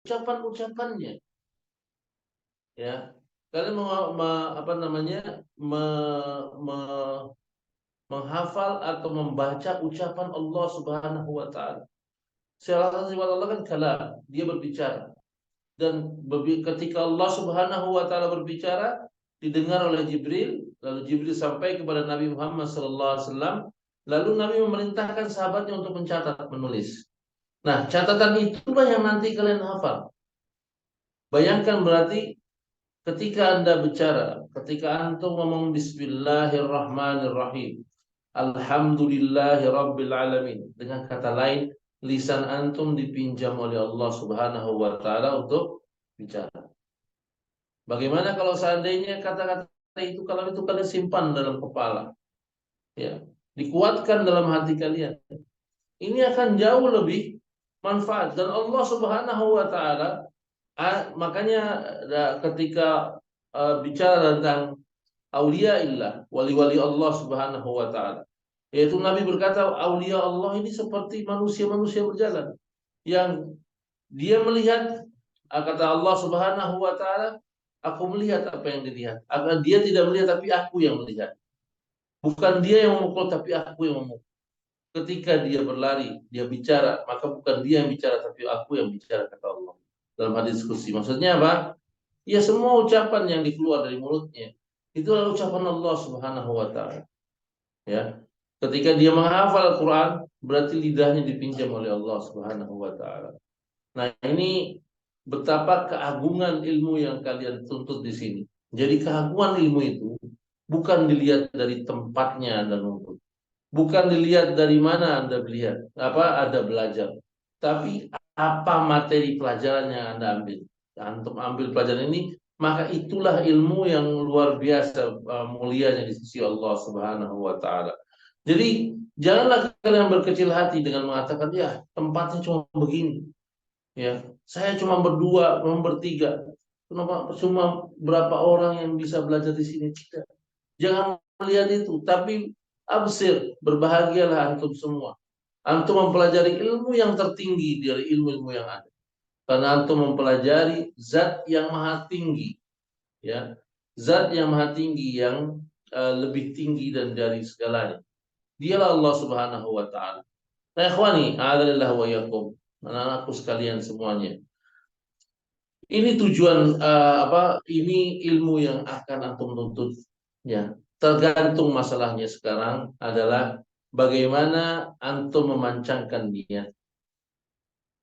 ucapan-ucapannya. Ya, kalian apa namanya menghafal atau membaca ucapan Allah Subhanahu wa taala. Salah satu sifat Allah kan kalam, dia berbicara. Dan ketika Allah Subhanahu wa taala berbicara, didengar oleh Jibril, lalu Jibril sampai kepada Nabi Muhammad sallallahu alaihi wasallam, lalu Nabi memerintahkan sahabatnya untuk mencatat, menulis. Nah, catatan itulah yang nanti kalian hafal. Bayangkan berarti ketika Anda bicara, ketika antum ngomong bismillahirrahmanirrahim, alhamdulillahirabbil alamin, dengan kata lain, lisan antum dipinjam oleh Allah Subhanahu wa taala untuk bicara. Bagaimana kalau seandainya kata-kata itu, kalau itu kalian simpan dalam kepala, ya, dikuatkan dalam hati kalian, ini akan jauh lebih manfaat. Dan Allah Subhanahu wa taala, makanya ketika bicara tentang aulia illah, wali-wali Allah Subhanahu wa taala, yaitu Nabi berkata aulia Allah ini seperti manusia-manusia berjalan yang dia melihat, kata Allah Subhanahu wa taala, aku melihat apa yang dilihat. Agar dia tidak melihat, tapi aku yang melihat. Bukan dia yang memukul, tapi aku yang memukul. Ketika dia berlari, dia bicara, maka bukan dia yang bicara, tapi aku yang bicara, kata Allah dalam hadis qudsi. Maksudnya apa? Ya, semua ucapan yang dikeluar dari mulutnya itu adalah ucapan Allah Subhanahu wa taala. Ya. Ketika dia menghafal Al-Qur'an, berarti lidahnya dipinjam oleh Allah Subhanahu wa taala. Nah, ini betapa keagungan ilmu yang kalian tuntut di sini. Jadi keagungan ilmu itu bukan dilihat dari tempatnya Anda nuntut, bukan dilihat dari mana Anda Anda belajar, tapi apa materi pelajaran yang Anda ambil. Antum ambil pelajaran ini, maka itulah ilmu yang luar biasa mulianya di sisi Allah Subhanahu wa taala. Jadi janganlah kalian berkecil hati dengan mengatakan, ya, tempatnya cuma begini. Ya, saya cuma berdua, cuma bertiga. Kenapa cuma berapa orang yang bisa belajar di sini? Tidak. Jangan melihat itu, tapi absir, berbahagialah antum semua. Antum mempelajari ilmu yang tertinggi dari ilmu-ilmu yang ada. Karena antum mempelajari zat yang maha tinggi, ya. Zat yang maha tinggi, yang lebih tinggi dan dari segalanya. Dialah Allah Subhanahu wa taala. Nah, ikhwani, a'adzallahu wa iyyakum, anak-anakku sekalian semuanya. Ini tujuan ini ilmu yang akan antum tuntut, ya. Tergantung masalahnya sekarang adalah bagaimana antum memancangkan niat,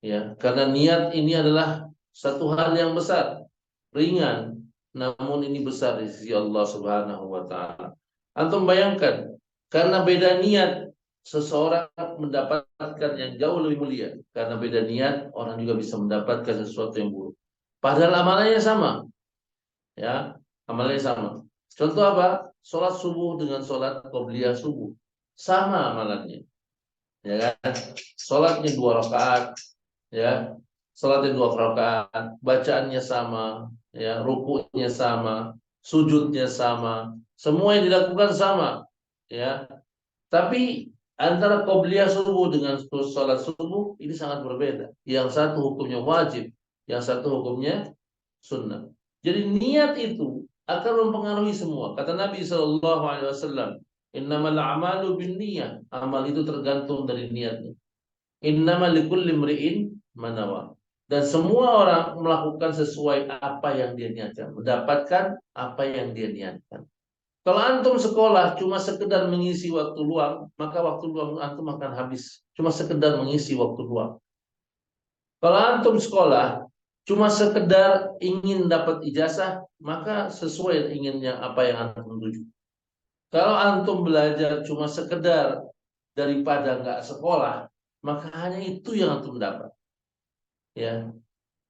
ya. Karena niat ini adalah satu hal yang besar, ringan, namun ini besar di sisi Allah Subhanahu wa taala. Antum bayangkan, karena beda niat seseorang mendapatkan yang jauh lebih mulia. Karena beda niat, orang juga bisa mendapatkan sesuatu yang buruk. Padahal amalannya sama, ya, amalannya sama. Contoh apa? Sholat subuh dengan sholat qobliyah subuh, sama amalannya, ya kan? Sholatnya 2 rakaat, ya, sholatnya 2 rakaat, bacaannya sama, ya, rukunya sama, sujudnya sama, semua yang dilakukan sama, ya. Tapi antara qobliyah subuh dengan sholat subuh ini sangat berbeda. Yang satu hukumnya wajib, yang satu hukumnya sunnah. Jadi niat itu akan mempengaruhi semua. Kata Nabi Shallallahu Alaihi Wasallam, innamal a'malu binniyah. Amal itu tergantung dari niatnya. Innamal likulli imri'in manawa. Dan semua orang melakukan sesuai apa yang dia niatkan, mendapatkan apa yang dia niatkan. Kalau antum sekolah cuma sekedar mengisi waktu luang, maka waktu luang antum akan habis. Cuma sekedar mengisi waktu luang. Kalau antum sekolah cuma sekedar ingin dapat ijazah, maka sesuai inginnya apa yang antum tuju. Kalau antum belajar cuma sekedar daripada nggak sekolah, maka hanya itu yang antum dapat. Ya.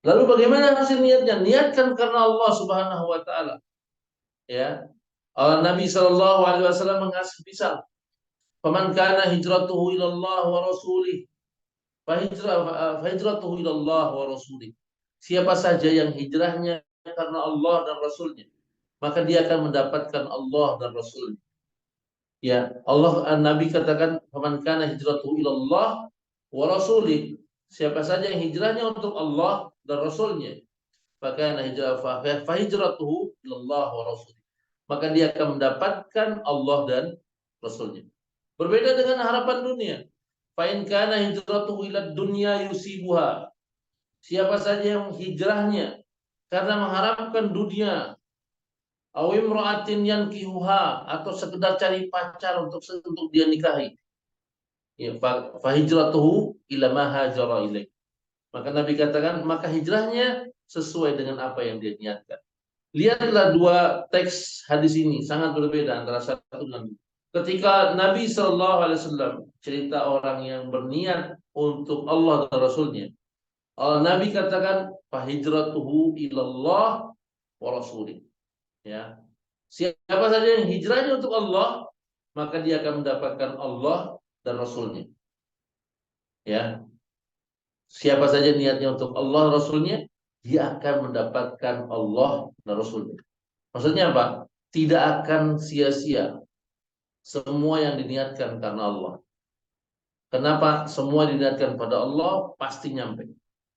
Lalu bagaimana hasil niatnya? Niatkan karena Allah Subhanahu wa taala. Ya. Nabi Shallallahu alaihi wasallam mengasih misal, "Faman kana hijratuhu ila Allah wa rasulih, fa hijratuhu ila Allah wa rasulih." Siapa saja yang hijrahnya karena Allah dan Rasulnya, maka dia akan mendapatkan Allah dan Rasulnya. Ya, Nabi katakan, "Faman kana hijratuhu ila Allah wa rasulih." Siapa saja yang hijrahnya untuk Allah dan Rasulnya, maka hijratuhu ilallah wa rasulih. Maka dia akan mendapatkan Allah dan Rasulnya. Berbeda dengan harapan dunia. Fa in kana hijratuhu ilad dunya yusibuha. Siapa saja yang hijrahnya karena mengharapkan dunia, aw imra'atin yankihuha, atau sekedar cari pacar untuk dia nikahi, ya, fa hijratuhu ila ma hajara ilaih. Maka Nabi katakan, maka hijrahnya sesuai dengan apa yang dia niatkan. Lihatlah dua teks hadis ini sangat berbeda antara satu dan lain. Ketika Nabi Shallallahu Alaihi Wasallam cerita orang yang berniat untuk Allah dan Rasulnya, Nabi katakan, fahijratuhu ilallah wa rasulih. Ya, siapa saja yang hijrahnya untuk Allah, maka dia akan mendapatkan Allah dan Rasulnya. Ya, siapa saja niatnya untuk Allah dan Rasulnya, dia akan mendapatkan Allah dan Rasulnya. Maksudnya apa? Tidak akan sia-sia semua yang diniatkan karena Allah. Kenapa? Semua diniatkan pada Allah pasti nyampe.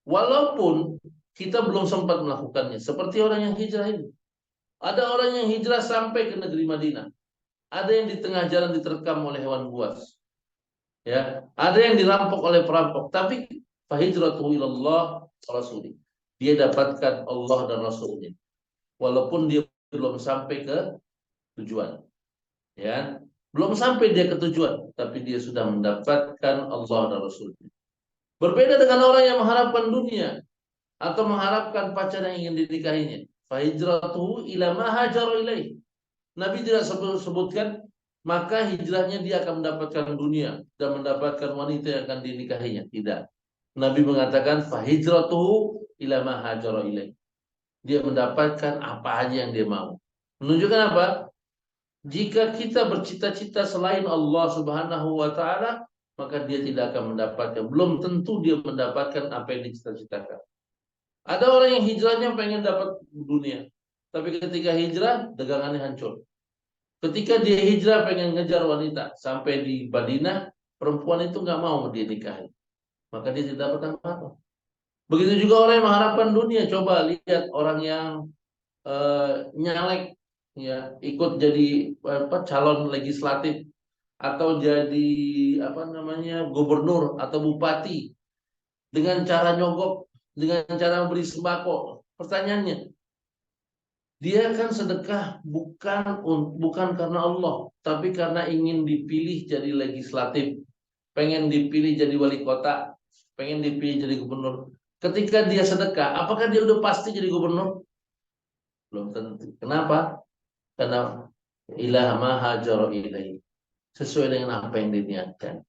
Walaupun kita belum sempat melakukannya. Seperti orang yang hijrah ini. Ada orang yang hijrah sampai ke negeri Madinah. Ada yang di tengah jalan diterkam oleh hewan buas. Ya, ada yang dirampok oleh perampok. Tapi fahijratuhu ilallah wa rasulih. Dia dapatkan Allah dan Rasulnya. Walaupun dia belum sampai ke tujuan. Ya, belum sampai dia ke tujuan, tapi dia sudah mendapatkan Allah dan Rasulnya. Berbeda dengan orang yang mengharapkan dunia atau mengharapkan pacar yang ingin dinikahinya. Fahijratuhu ila ma hajara ilaih. Nabi tidak sebutkan maka hijrahnya dia akan mendapatkan dunia dan mendapatkan wanita yang akan dinikahinya. Tidak. Nabi mengatakan fahijratuhu ila ma hajara ilaih. Dia mendapatkan apa aja yang dia mau. Menunjukkan apa? Jika kita bercita-cita selain Allah Subhanahu wa taala, maka dia tidak akan mendapatkan. Belum tentu dia mendapatkan apa yang dicita-citakan. Ada orang yang hijrahnya pengen dapat dunia, tapi ketika hijrah dagangannya hancur. Ketika dia hijrah pengen ngejar wanita, sampai di Madinah, perempuan itu nggak mau dia nikahi, maka dia tidak dapat apa-apa. Begitu juga orang yang mengharapkan dunia. Coba lihat orang yang nyalek, ya, ikut jadi calon legislatif atau jadi gubernur atau bupati dengan cara nyogok, dengan cara memberi sembako. Pertanyaannya, dia kan sedekah bukan karena Allah, tapi karena ingin dipilih jadi legislatif, pengen dipilih jadi wali kota, pengen dipilih jadi gubernur. Ketika dia sedekah, apakah dia udah pasti jadi gubernur? Belum tentu. Kenapa? Karena ilah ma hajara ilaih. Sesuai dengan apa yang diniatkan.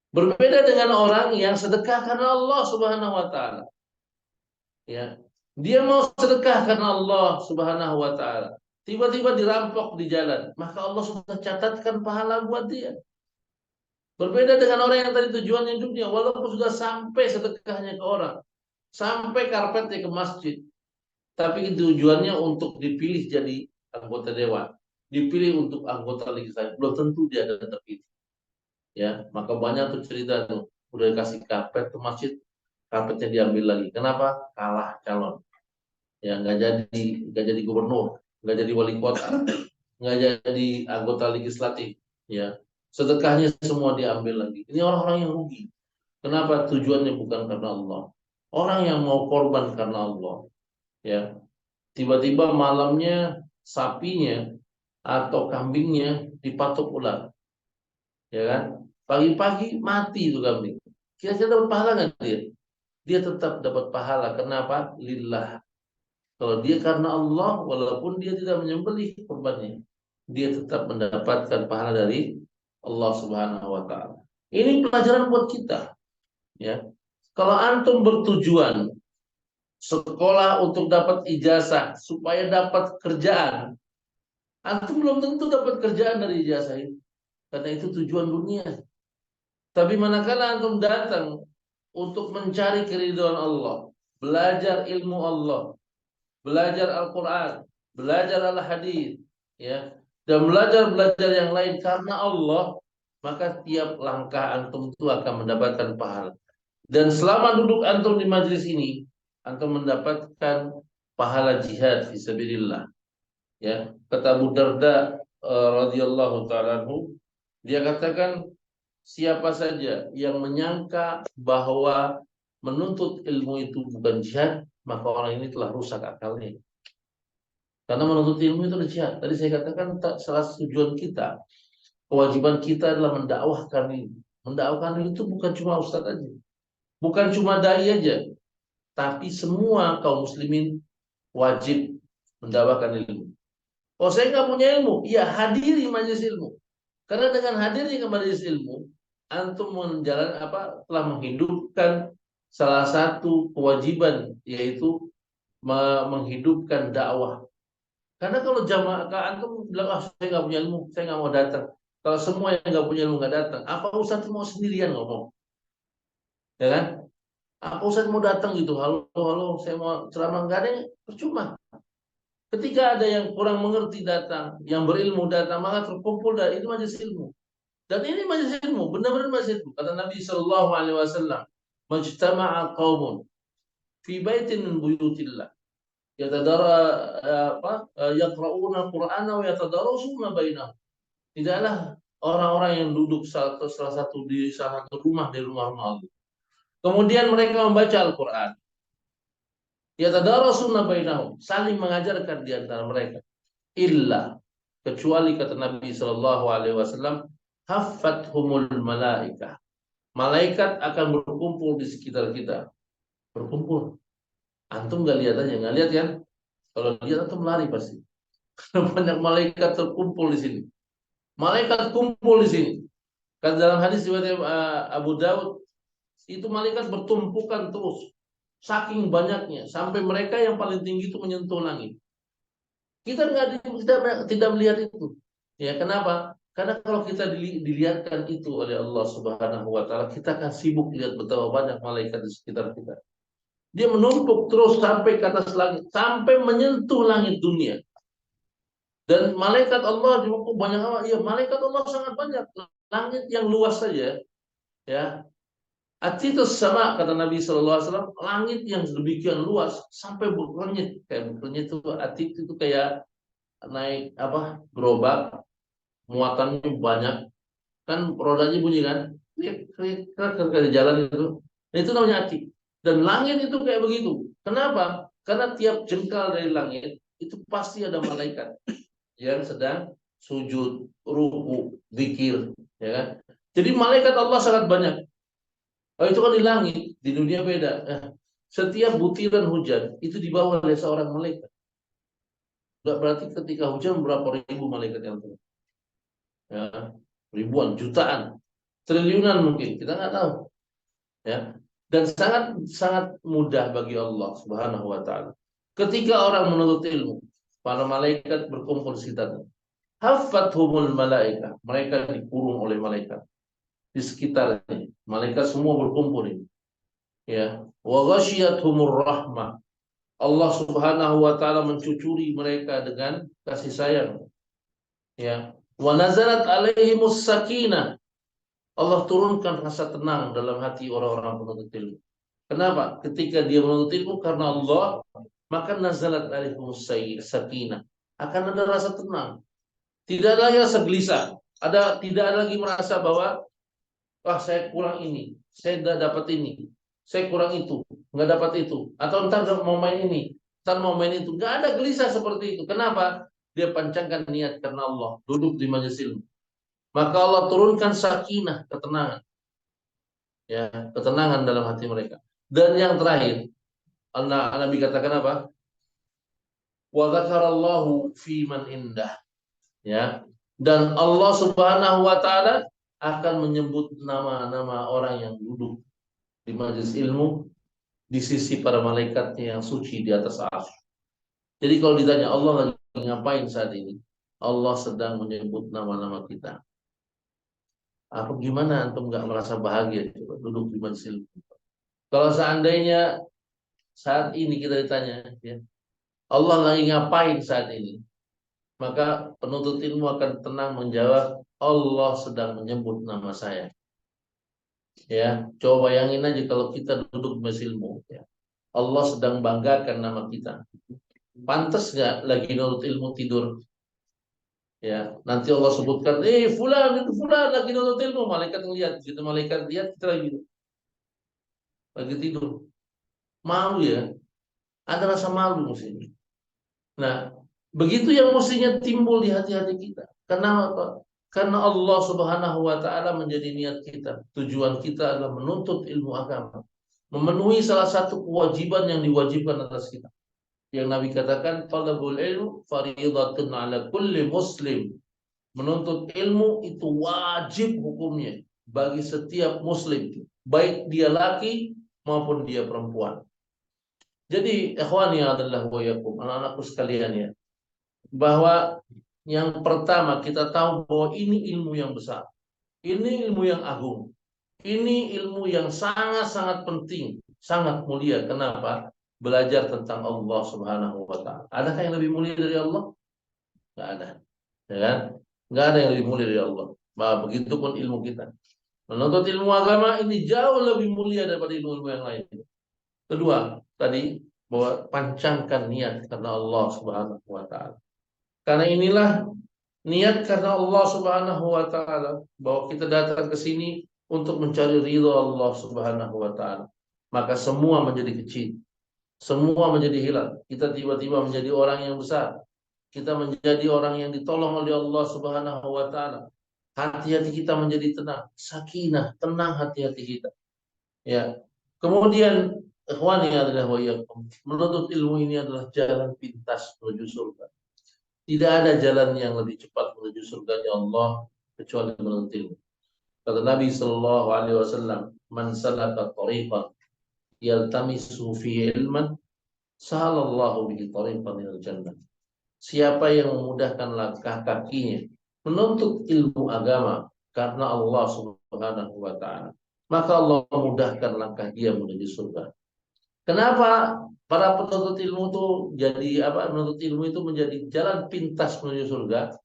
Berbeda dengan orang yang sedekah karena Allah Subhanahu wa taala. Ya. Dia mau sedekah karena Allah Subhanahu wa taala. Tiba-tiba dirampok di jalan, maka Allah sudah catatkan pahala buat dia. Berbeda dengan orang yang tadi tujuannya dunia, walaupun sudah sampai sedekahnya ke orang, sampai karpetnya ke masjid, tapi tujuannya untuk dipilih jadi anggota dewan, dipilih untuk anggota legislatif, belum tentu dia ada terpilih. Ya, maka banyak tuh cerita tuh, udah dikasih karpet ke masjid, karpetnya diambil lagi. Kenapa? Kalah calon. Ya, nggak jadi gubernur, nggak jadi wali kota, nggak jadi anggota legislatif. Ya, sedekahnya semua diambil lagi. Ini orang-orang yang rugi. Kenapa? Tujuannya bukan karena Allah. Orang yang mau korban karena Allah, ya, tiba-tiba malamnya sapinya atau kambingnya dipatok ular, ya kan? Pagi-pagi mati itu kambing. Kira-kira dapat pahala nggak dia? Dia tetap dapat pahala. Kenapa? Lillah. Kalau dia karena Allah, walaupun dia tidak menyembelih korbannya, dia tetap mendapatkan pahala dari Allah Subhanahu wa taala. Ini pelajaran buat kita, ya. Kalau antum bertujuan sekolah untuk dapat ijazah supaya dapat kerjaan, antum belum tentu dapat kerjaan dari ijazah itu, karena itu tujuan dunia. Tapi manakala antum datang untuk mencari keridhaan Allah, belajar ilmu Allah, belajar Al-Quran, belajar Al-Hadis, ya, dan belajar yang lain karena Allah, maka tiap langkah antum itu akan mendapatkan pahala. Dan selama duduk antum di majelis ini, antum mendapatkan pahala jihad fisabilillah. Ya, kata Abu Darda radhiyallahu taala anhu, dia katakan siapa saja yang menyangka bahwa menuntut ilmu itu bukan jihad, maka orang ini telah rusak akalnya. Karena menuntut ilmu itu adalah jihad. Tadi saya katakan salah tujuan kita, kewajiban kita adalah mendakwahkan ini. Mendakwahkan itu bukan cuma ustaz aja, bukan cuma dai aja, tapi semua kaum muslimin wajib mendakwahkan ilmu. Oh, saya nggak punya ilmu, ya hadiri majelis ilmu. Karena dengan hadirnya ke majelis ilmu, antum telah menghidupkan salah satu kewajiban, yaitu menghidupkan dakwah. Karena kalau jamaah antum bilang, ah saya nggak punya ilmu, saya nggak mau datang. Kalau semua yang nggak punya ilmu nggak datang, apa ustaz mau sendirian ngomong, ya kan? Apa ustaz mau datang gitu, halo halo, saya mau ceramah, nggak ada yang percuma. Ketika ada yang kurang mengerti datang, yang berilmu datang, maka terkumpul dan itu majelis ilmu. Dan ini majelis ilmu, benar-benar majelis ilmu. Kata Nabi Shallallahu Alaihi Wasallam, "Majtama'a qaumun fi baitin min buyutillah, yatadara yaqra'una Qur'ana wa yatadarasuna bainahum." Tidaklah orang-orang yang duduk salah satu rumah di rumah Allah. Kemudian mereka membaca Al-Qur'an. Yatadarasuna bainahum, saling mengajarkan di antara mereka. Illa, kecuali kata Nabi Shallallahu Alaihi Wasallam, haffathumul malaikah, malaikat akan berkumpul di sekitar kita. Berkumpul. Antum nggak lihat aja, nggak lihat kan? Kalau lihat antum lari pasti. Banyak malaikat terkumpul di sini. Malaikat kumpul di sini. Kan dalam hadis riwayat Abu Daud, itu malaikat bertumpukan terus. Saking banyaknya sampai mereka yang paling tinggi itu menyentuh langit. Kita tidak melihat itu. Ya, kenapa? Karena kalau kita dilihatkan itu oleh Allah Subhanahu wa taala, kita akan sibuk lihat betapa banyak malaikat di sekitar kita. Dia menumpuk terus sampai ke atas langit, sampai menyentuh langit dunia. Dan malaikat Allah juga banyak amat. Ya, malaikat Allah sangat banyak. Langit yang luas saja, ya. Atitus sama kata Nabi Shallallahu Alaihi Wasallam, langit yang demikian luas sampai berkenyit. Kayak berkenyit itu atit itu kayak naik apa gerobak, muatannya banyak, kan rodanya bunyi kan, krik krik krik di jalan itu. Nah, itu namanya ati. Dan langit itu kayak begitu. Kenapa? Karena tiap jengkal dari langit itu pasti ada malaikat yang sedang sujud, ruku, zikir, ya kan? Jadi malaikat Allah sangat banyak. Oh, itu kan di langit, di dunia beda. Nah, setiap butiran hujan itu dibawa oleh seorang malaikat. Berarti ketika hujan berapa ribu malaikat yang turun? Ya, ribuan, jutaan, triliunan mungkin, kita nggak tahu. Ya, dan sangat sangat mudah bagi Allah Subhanahu Wa Taala. Ketika orang menuntut ilmu, para malaikat berkumpul di sekitarnya. Haffathumul malaika, mereka dikurung oleh malaikat di sekitarnya. Malaikat semua berkumpul ini. Ya, wa ghasyiathumur rahmah. Allah Subhanahu wa taala mencucuri mereka dengan kasih sayang. Ya, wa nazalat alaihimus sakinah. Allah turunkan rasa tenang dalam hati orang-orang penuntut ilmu. Kenapa? Ketika dia menuntut ilmu karena Allah, maka nazalat alaihimus sakinah. Akan ada rasa tenang. Tidak ada lagi rasa gelisah. Tidak ada lagi merasa bahwa wah saya kurang ini, saya tidak dapat ini, saya kurang itu, nggak dapat itu, atau ntar mau main ini, ntar mau main itu, nggak ada gelisah seperti itu. Kenapa? Dia pancangkan niat karena Allah, duduk di majelis ilmu. Maka Allah turunkan sakinah, ketenangan, ya, ketenangan dalam hati mereka. Dan yang terakhir, Nabi katakan apa? Wa dzakarallahu fi man indah, ya. Dan Allah Subhanahu wa taala akan menyebut nama-nama orang yang duduk di majelis ilmu di sisi para malaikatnya yang suci di atas arsy. Jadi kalau ditanya Allah lagi ngapain saat ini? Allah sedang menyebut nama-nama kita. Apa gimana antum nggak merasa bahagia coba duduk di majelis ilmu? Kalau seandainya saat ini kita ditanya, ya, Allah lagi ngapain saat ini? Maka penuntut ilmu akan tenang menjawab, Allah sedang menyebut nama saya. Ya, coba bayangin aja kalau kita duduk di majelis ilmu, ya. Allah sedang banggakan nama kita. Pantas nggak lagi nurut ilmu tidur? Ya, nanti Allah sebutkan, fulan itu fulan lagi nurut ilmu, malaikat ngeliat, gitu malaikat lihat kita lagi tidur. Malu ya, ada rasa malu mestinya. Nah, begitu yang mestinya timbul di hati-hati kita. Karena apa? Karena Allah Subhanahu wa taala menjadi niat kita. Tujuan kita adalah menuntut ilmu agama. Memenuhi salah satu kewajiban yang diwajibkan atas kita. Yang Nabi katakan, talabul ilmu fariidatun ala kulli muslim. Menuntut ilmu itu wajib hukumnya bagi setiap muslim, baik dia laki maupun dia perempuan. Jadi, ikhwani adalah wa yakum, anak-anakku sekalian ya, bahwa yang pertama kita tahu bahwa ini ilmu yang besar. Ini ilmu yang agung. Ini ilmu yang sangat-sangat penting, sangat mulia. Kenapa? Belajar tentang Allah Subhanahu wa taala. Adakah yang lebih mulia dari Allah? Enggak ada. Ya kan? Enggak ada yang lebih mulia dari Allah. Bah, begitupun ilmu kita. Menuntut ilmu agama ini jauh lebih mulia daripada ilmu-ilmu yang lain. Kedua, tadi bahwa pancangkan niat karena Allah Subhanahu wa taala. Karena inilah niat karena Allah Subhanahu wa taala, bahwa kita datang ke sini untuk mencari ridha Allah Subhanahu wa taala. Maka semua menjadi kecil. Semua menjadi hilang. Kita tiba-tiba menjadi orang yang besar. Kita menjadi orang yang ditolong oleh Allah Subhanahu wa taala. Hati-hati kita menjadi tenang, sakinah, tenang hati-hati kita. Ya. Kemudian ikhwani adalah wa iyyakum. Menuntut ilmu ini adalah jalan pintas menuju surga. Tidak ada jalan yang lebih cepat menuju surganya Allah kecuali menuntut ilmu. Kata Nabi Shallallahu Alaihi Wasallam, "Man salaka tariqan yaltamisu fi ilman, sahalallahu bihi tariqan ilal jannah." Siapa yang memudahkan langkah kakinya menuntut ilmu agama karena Allah Subhanahu wa taala, maka Allah memudahkan langkah dia menuju surga. Kenapa para penuntut ilmu itu jadi apa? Menuntut ilmu itu menjadi jalan pintas menuju surga.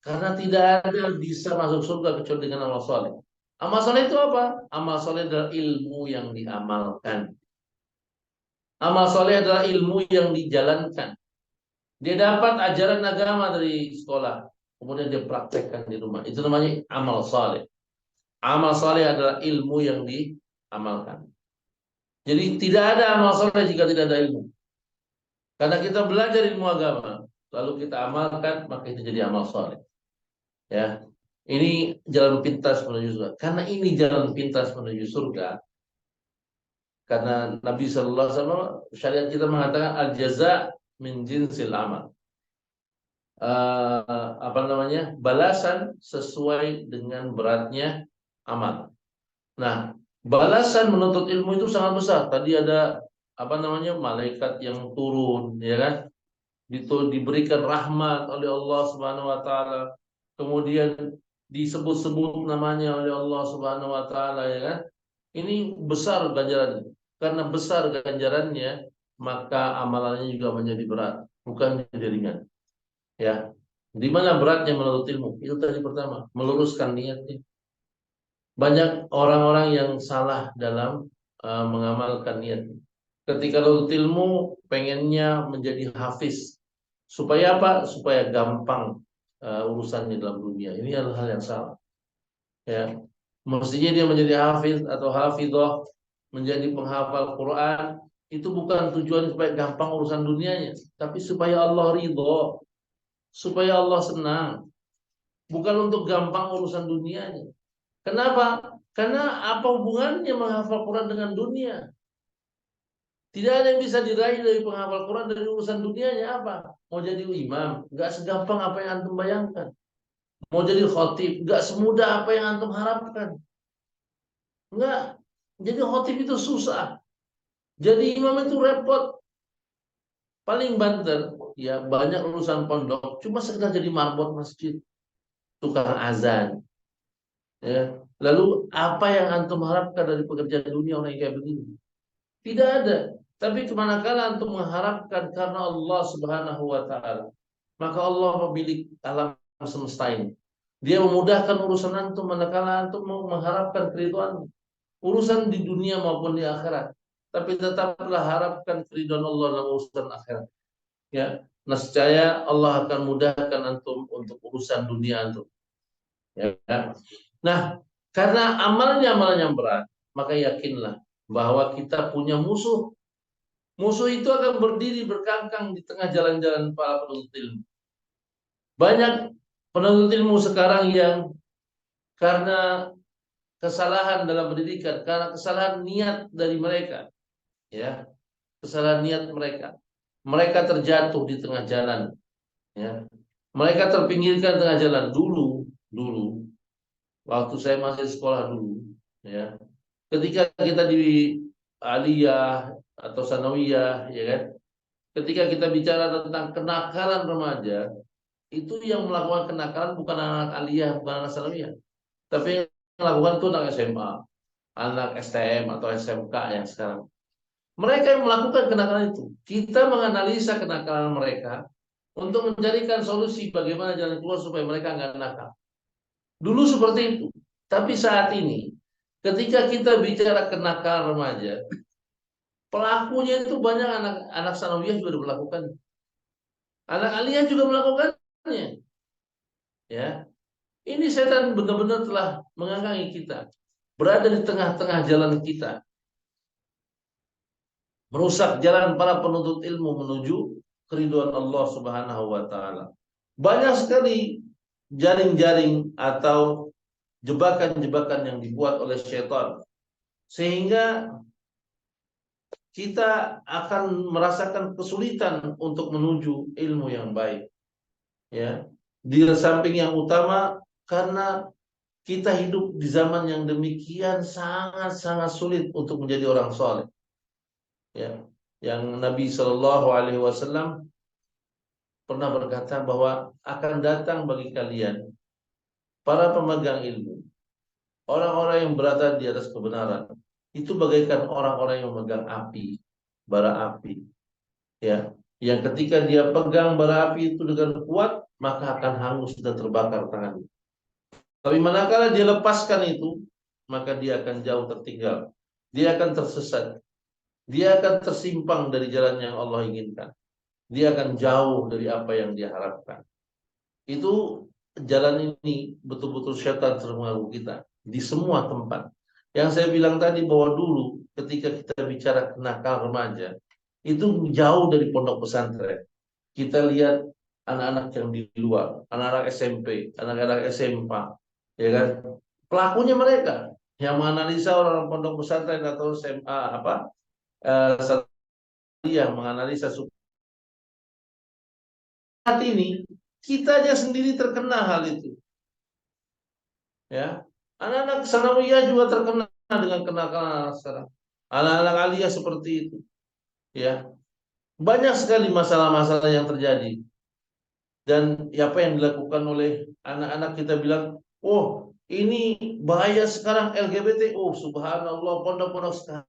Karena tidak ada yang bisa masuk surga kecuali dengan amal soleh. Amal soleh itu apa? Amal soleh adalah ilmu yang diamalkan. Amal soleh adalah ilmu yang dijalankan. Dia dapat ajaran agama dari sekolah, kemudian dia praktekkan di rumah. Itu namanya amal soleh. Amal soleh adalah ilmu yang diamalkan. Jadi tidak ada amal soleh jika tidak ada ilmu. Karena kita belajar ilmu agama, lalu kita amalkan, maka itu jadi amal soleh. Ya, ini jalan pintas menuju surga. Karena ini jalan pintas menuju surga. Karena Nabi Sallallahu Alaihi Wasallam syariat kita mengatakan al jaza min jinsil amal. Apa namanya? Balasan sesuai dengan beratnya amal. Nah, balasan menuntut ilmu itu sangat besar. Tadi ada apa namanya? Malaikat yang turun, ya kan? Itu diberikan rahmat oleh Allah Subhanahu wa taala. Kemudian disebut-sebut namanya oleh Allah Subhanahu wa taala, ya kan? Ini besar ganjarannya. Karena besar ganjarannya, maka amalannya juga menjadi berat, bukan jadi ringan. Ya. Di mana beratnya menuntut ilmu? Itu tadi pertama, meluruskan niatnya. Banyak orang-orang yang salah dalam mengamalkan niat. Ketika menuntut ilmu, pengennya menjadi hafiz. Supaya apa? Supaya gampang urusannya dalam dunia. Ini adalah hal yang salah. Ya, mestinya dia menjadi hafiz atau hafidhah, menjadi penghafal Quran, itu bukan tujuan supaya gampang urusan dunianya, tapi supaya Allah ridho, supaya Allah senang, bukan untuk gampang urusan dunianya. Kenapa? Karena apa hubungannya menghafal Quran dengan dunia? Tidak ada yang bisa diraih dari penghafal Quran dari urusan dunianya apa? Mau jadi imam, nggak segampang apa yang antum bayangkan. Mau jadi khotib, nggak semudah apa yang antum harapkan. Enggak. Jadi khotib itu susah. Jadi imam itu repot. Paling banter, ya banyak urusan pondok, cuma sekedar jadi marbot masjid, tukang azan. Ya. Lalu apa yang antum harapkan dari pekerjaan dunia orang yang kayak begini? Tidak ada. Tapi kemanakala antum mengharapkan karena Allah Subhanahu wa taala, maka Allah pemilik alam semesta ini. Dia memudahkan urusan antum manakala antum mau mengharapkan keridhaan. Urusan di dunia maupun di akhirat. tapi tetaplah harapkan keridhaan Allah dalam urusan akhirat. Ya, nescaya Allah akan mudahkan antum untuk urusan dunia antum. Ya. Nah, karena amalnya amalan yang berat, maka yakinlah bahwa kita punya musuh. Musuh itu akan berdiri berkangkang di tengah jalan-jalan para penuntut ilmu. Banyak penuntut ilmu sekarang yang karena kesalahan dalam pendidikan, karena kesalahan niat dari mereka, ya, kesalahan niat mereka, mereka terjatuh di tengah jalan, ya, mereka terpinggirkan tengah jalan. Dulu, waktu saya masih sekolah dulu, ya, ketika kita di aliyah atau sanawiyah, ya kan, ketika kita bicara tentang kenakalan remaja, itu yang melakukan kenakalan bukan anak aliyah, bukan anak sanawiyah, tapi yang melakukan itu anak SMA, anak STM atau SMK yang sekarang. Mereka yang melakukan kenakalan itu. Kita menganalisa kenakalan mereka untuk mencarikan solusi bagaimana jalan keluar supaya mereka nggak nakal. Dulu seperti itu. Tapi saat ini, ketika kita bicara kenakalan remaja, pelakunya itu banyak anak sanawiyah juga melakukan. Anak aliyah juga melakukannya. Ya, ini setan benar-benar telah mengangkangi kita, berada di tengah-tengah jalan kita, merusak jalan para penuntut ilmu menuju keridhaan Allah Subhanahu wa taala. Banyak sekali jaring-jaring atau jebakan-jebakan yang dibuat oleh syaitan sehingga kita akan merasakan kesulitan untuk menuju ilmu yang baik. Ya. Di samping yang utama karena kita hidup di zaman yang demikian sangat-sangat sulit untuk menjadi orang soleh. Ya, yang Nabi Shallallahu Alaihi Wasallam pernah berkata bahwa akan datang bagi kalian para pemegang ilmu, orang-orang yang berada di atas kebenaran, itu bagaikan orang-orang yang memegang api, bara api, ya, yang ketika dia pegang bara api itu dengan kuat, maka akan hangus dan terbakar tangannya. Tapi manakala dia lepaskan itu, maka dia akan jauh tertinggal, dia akan tersesat, dia akan tersimpang dari jalan yang Allah inginkan. Dia akan jauh dari apa yang dia harapkan. Itu jalan ini betul-betul syaitan terpengaruh kita di semua tempat. Yang saya bilang tadi bahwa dulu ketika kita bicara kenakalan remaja, itu jauh dari pondok pesantren. Kita lihat anak-anak yang di luar, anak-anak SMP, anak-anak SMA, ya kan? Pelakunya mereka yang menganalisa orang pondok pesantren atau SMA apa? Yang menganalisa saat ini kita aja sendiri terkena hal itu. Ya, anak-anak sanawiyah juga terkena dengan kenakalan sekarang. Anak-anak aliyah seperti itu. Ya, banyak sekali masalah-masalah yang terjadi. Dan apa yang dilakukan oleh anak-anak kita bilang, oh ini bahaya sekarang LGBT. Oh subhanallah, pondok-pondok sekarang